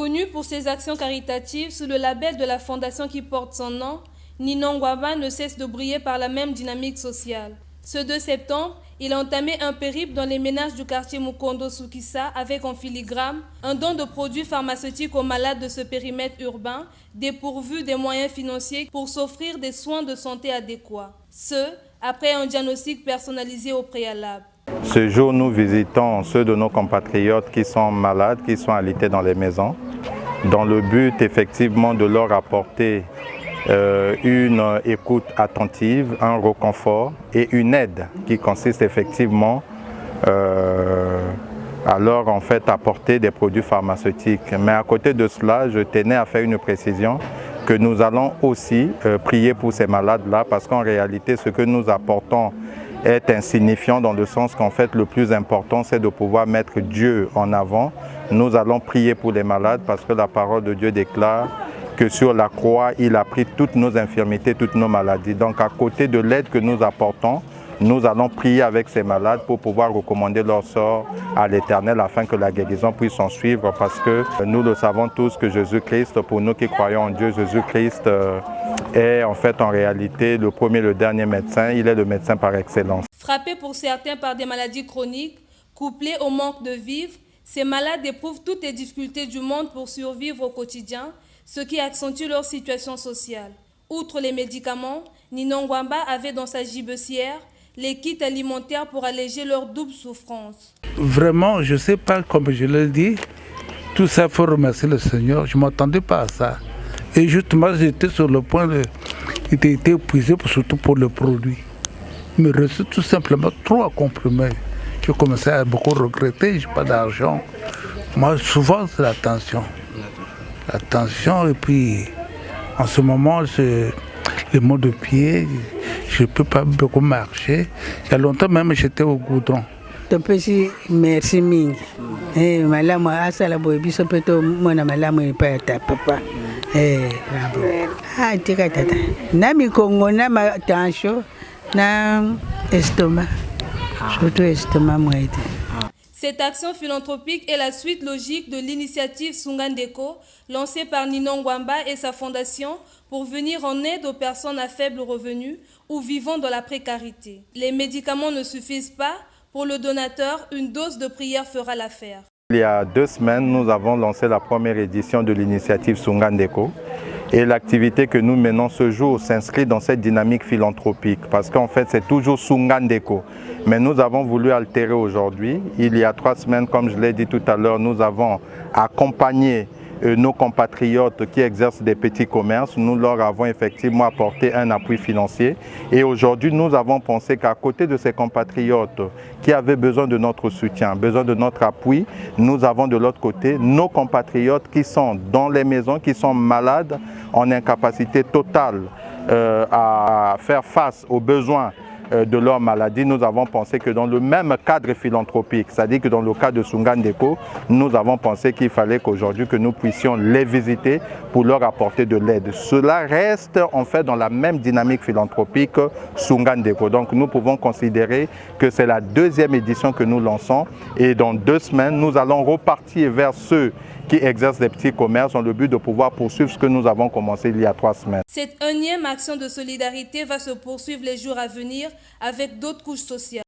Connu pour ses actions caritatives sous le label de la fondation qui porte son nom, Ninon Gwamba ne cesse de briller par la même dynamique sociale. Ce 2 septembre, il a entamé un périple dans les ménages du quartier Mukondo Sukisa avec en filigrane un don de produits pharmaceutiques aux malades de ce périmètre urbain, dépourvus des moyens financiers pour s'offrir des soins de santé adéquats. Ce, après un diagnostic personnalisé au préalable. Ce jour, nous visitons ceux de nos compatriotes qui sont malades, qui sont alités dans les maisons, dans le but effectivement de leur apporter une écoute attentive, un réconfort et une aide qui consiste effectivement à leur apporter des produits pharmaceutiques. Mais à côté de cela, je tenais à faire une précision que nous allons aussi prier pour ces malades-là parce qu'en réalité, ce que nous apportons est insignifiant dans le sens qu'en fait, le plus important, c'est de pouvoir mettre Dieu en avant. Nous allons prier pour les malades parce que la parole de Dieu déclare que sur la croix, il a pris toutes nos infirmités, toutes nos maladies. Donc à côté de l'aide que nous apportons, nous allons prier avec ces malades pour pouvoir recommander leur sort à l'Éternel afin que la guérison puisse s'en suivre parce que nous le savons tous que Jésus-Christ, pour nous qui croyons en Dieu, Jésus-Christ est en réalité le premier et le dernier médecin. Il est le médecin par excellence. Frappés pour certains par des maladies chroniques, couplés au manque de vivres, ces malades éprouvent toutes les difficultés du monde pour survivre au quotidien, ce qui accentue leur situation sociale. Outre les médicaments, Ninon Gwamba avait dans sa gibecière les kits alimentaires pour alléger leur double souffrance. Vraiment, je ne sais pas, comme je l'ai dit, tout ça, il faut remercier le Seigneur. Je ne m'attendais pas à ça. Et justement, j'étais sur le point d'être épuisé, surtout pour le produit. Il me restait tout simplement 3 comprimés. Je commençais à beaucoup regretter, je n'ai pas d'argent. Moi, souvent, c'est la tension. La tension, et puis en ce moment, les maux de pied, je ne peux pas beaucoup marcher. Il y a longtemps même, j'étais au goudron. Merci mingi. Malamu asala boy biso peto mona malamu pa ta papa. Tika tata. Na mikongo na ma tension na estomac. Surtout estomac moite. Cette action philanthropique est la suite logique de l'initiative Sungandeko, lancée par Ninon Gwamba et sa fondation pour venir en aide aux personnes à faible revenu ou vivant dans la précarité. Les médicaments ne suffisent pas. Pour le donateur, une dose de prière fera l'affaire. Il y a 2 semaines, nous avons lancé la première édition de l'initiative Sungandeko. Et l'activité que nous menons ce jour s'inscrit dans cette dynamique philanthropique parce qu'en fait, c'est toujours Sungandeko. Mais nous avons voulu altérer aujourd'hui. Il y a 3 semaines, comme je l'ai dit tout à l'heure, nous avons accompagné nos compatriotes qui exercent des petits commerces. Nous leur avons effectivement apporté un appui financier. Et aujourd'hui, nous avons pensé qu'à côté de ces compatriotes qui avaient besoin de notre soutien, besoin de notre appui, nous avons de l'autre côté nos compatriotes qui sont dans les maisons, qui sont malades, en incapacité totale à faire face aux besoins de leur maladie. Nous avons pensé que dans le même cadre philanthropique, c'est-à-dire que dans le cas de Sungandeko, nous avons pensé qu'il fallait qu'aujourd'hui que nous puissions les visiter pour leur apporter de l'aide. Cela reste en fait dans la même dynamique philanthropique Sungandeko. Donc nous pouvons considérer que c'est la 2e édition que nous lançons et dans 2 semaines, nous allons repartir vers ceux qui exercent des petits commerces dans le but de pouvoir poursuivre ce que nous avons commencé il y a 3 semaines. Cette 1e action de solidarité va se poursuivre les jours à venir avec d'autres couches sociales.